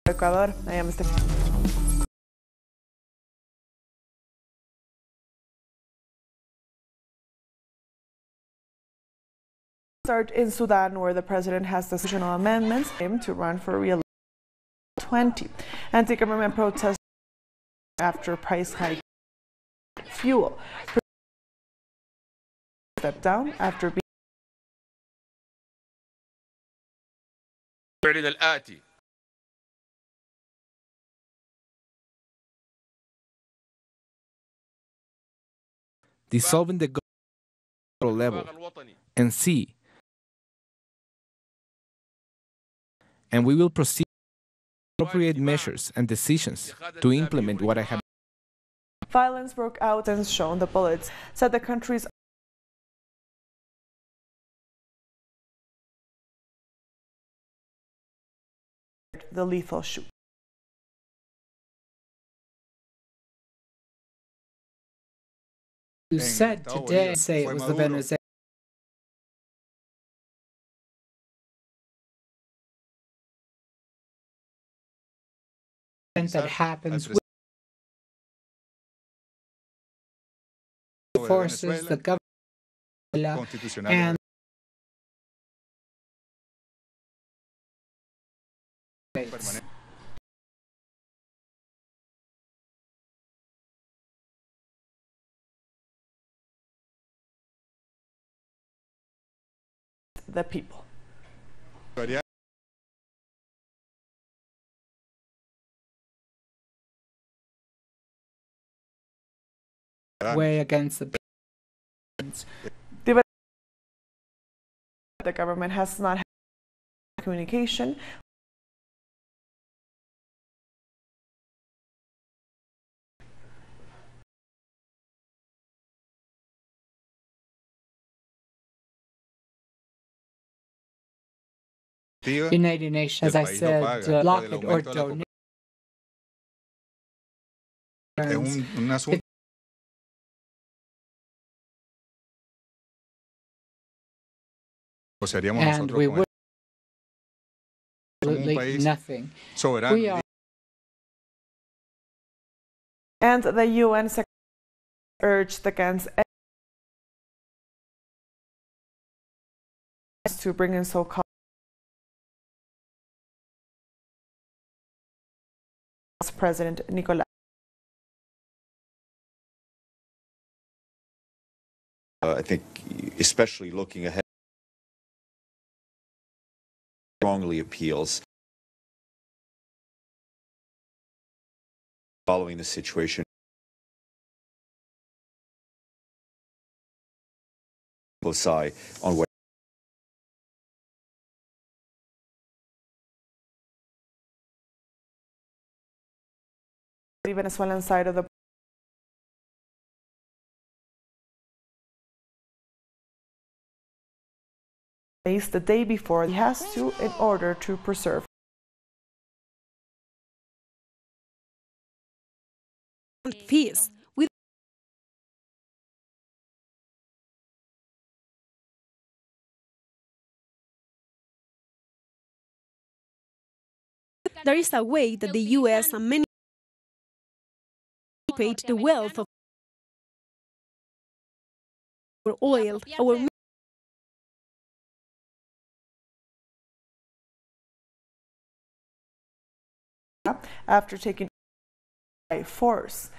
Ecuador. I am Start in Sudan, where the president has decisional amendments to run for re-election. 20 anti-government protests after price hike fuel stepped down after being dissolving the government level and see, and we will proceed with appropriate measures and decisions to implement what I have. Violence broke out and shown the bullets, said the country's the lethal shoot. You said today, say it was the Venezuelan that happens with the forces, the government, and the people. way against the government has not had communication United Nations, as I said, block it or donate. And we would absolutely nothing. We are, and the UN Secretary urged against to bring in so-called President Nicolas. I think especially looking ahead, strongly appeals following the situation side on what the Venezuelan side of the the day before he has to in order to preserve peace. There is a way that the U.S. and many participate the wealth of our oil, our after taking by force.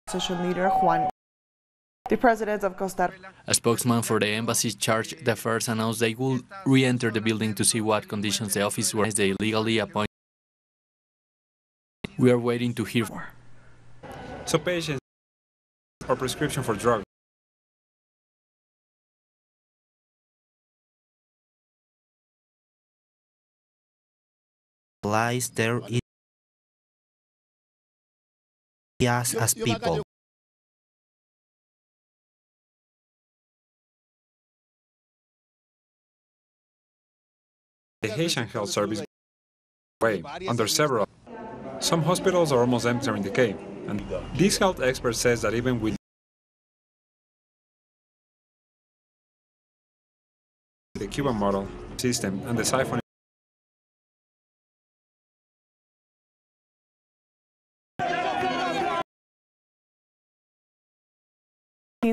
Opposition leader Juan, the president of Costa Rica. A spokesman for the embassy charged the first announced they will re-enter the building to see what conditions the office were as they legally appointed. We are waiting to hear more. So patients or prescription for drugs. There is as people. The Haitian health service way under several. Some hospitals are almost empty or in decay, and this health expert says that even with the Cuban model system and the siphon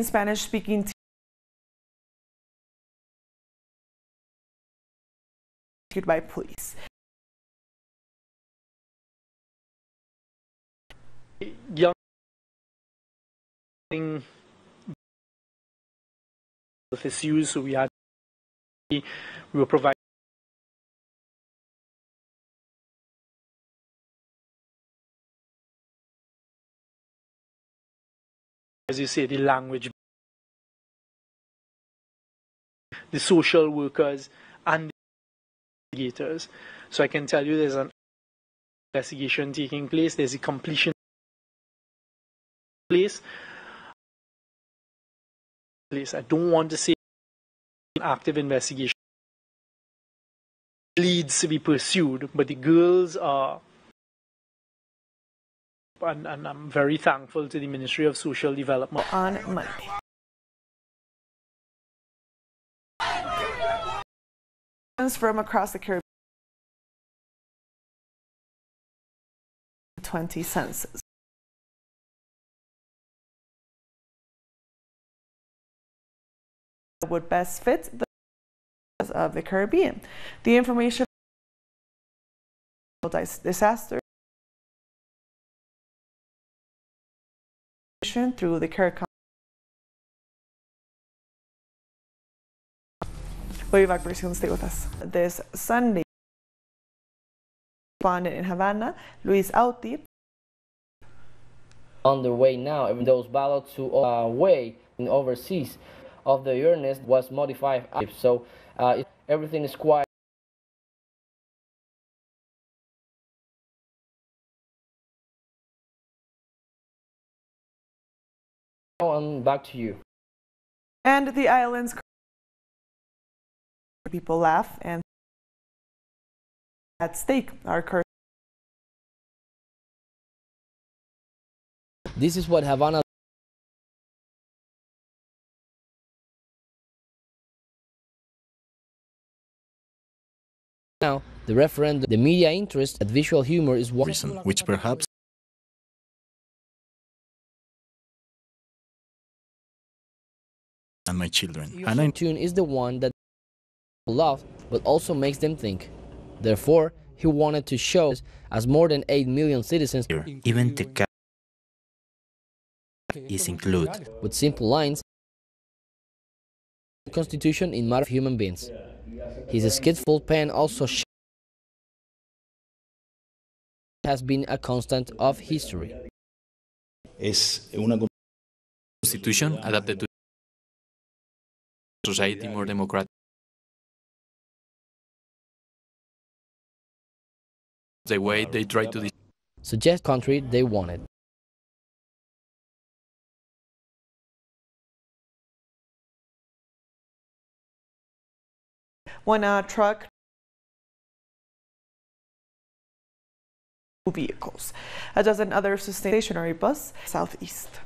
Spanish-speaking by police. Young issues, so we were providing as you say, the language, the social workers, and the investigators. So I can tell you there's an investigation taking place, there's a completion place. I don't want to say an active investigation leads to be pursued, but the girls are, and I'm very thankful to the Ministry of Social Development. On Monday. From across the Caribbean, 20 census. Would best fit the of the Caribbean. The information disaster through the CARICOM. We'll be back very soon. Stay with us. This Sunday, respondent in Havana, Luis Auti. Underway now, even those ballots to way in overseas of the earnest was modified, so everything is quiet. And back to you. And the islands, people laugh and at stake are cursed. This is what Havana. Now, the referendum, the media interest at visual humor is one reason, which perhaps and my children. And I tune is the one that love, but also makes them think. Therefore, he wanted to show as more than 8 million citizens, even the cat is included. with simple lines, the Constitution in matter of human beings. His skillful pen also has been a constant of history. Constitution adapted to society more democratic. The way they try to Suggest country they wanted. When a truck vehicles, a dozen other stationary bus southeast.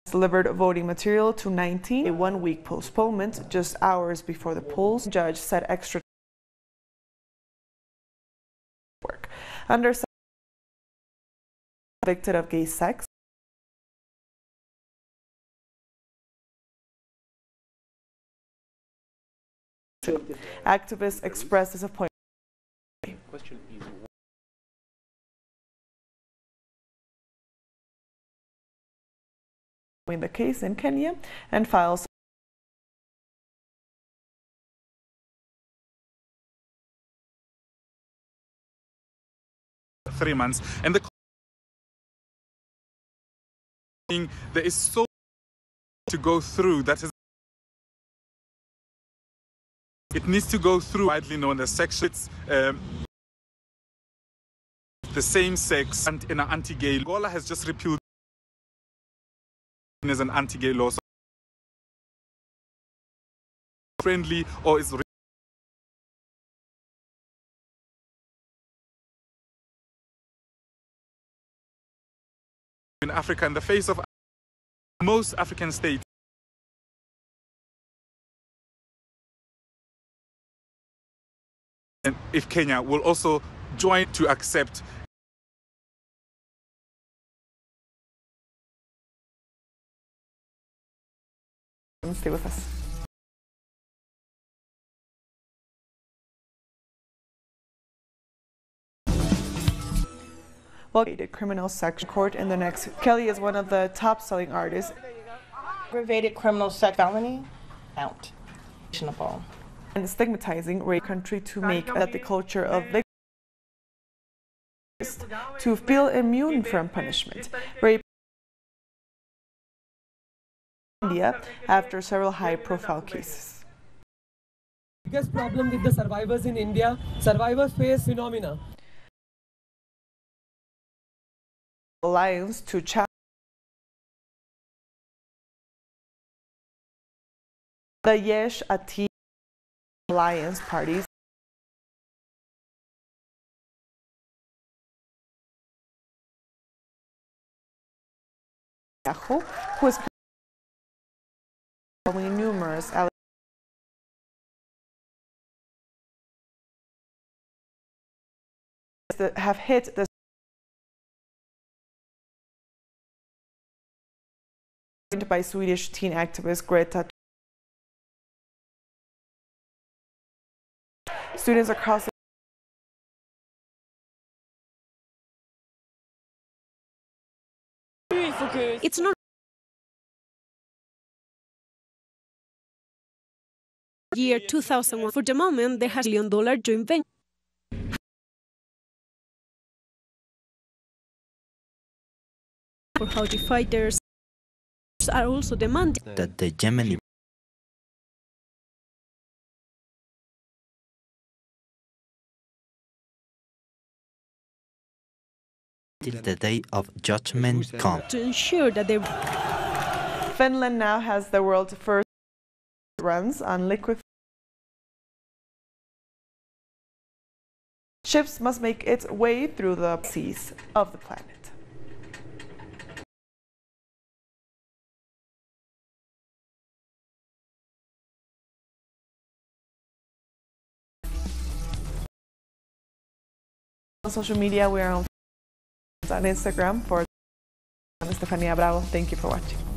Delivered voting material to 19, a one-week postponement just hours before the polls. Judge said extra work. Under convicted of gay sex. Activists expressed disappointment. The case in Kenya and files 3 months, and there is so to go through that is. It needs to go through widely known as sex. The same sex and in an anti-gay. Angola has just repealed as an anti-gay law. So friendly or is in Africa in the face of most African states, and if Kenya will also join to accept Stay with us. Well, the criminal section court in the next. Kelly is one of the top-selling artists. Aggravated criminal sex felony, count. And stigmatizing rape country to make that the culture of victims to feel immune from punishment. Rape in India after several high-profile cases. Biggest problem with the survivors in India, survivors face phenomena. Alliance to challenge the Yesh Ati Alliance parties who is following numerous that have hit the by Swedish teen activist Greta. Students across it's not year 2001. For the moment, there has $1 billion joint venture. For Houthi fighters are also demanding that the Yemeni till the day of judgment come. To ensure that they. Finland now has the world's first runs on liquid. Ships must make its way through the seas of the planet. On social media, we are on Instagram for Estefania Bravo. Thank you for watching.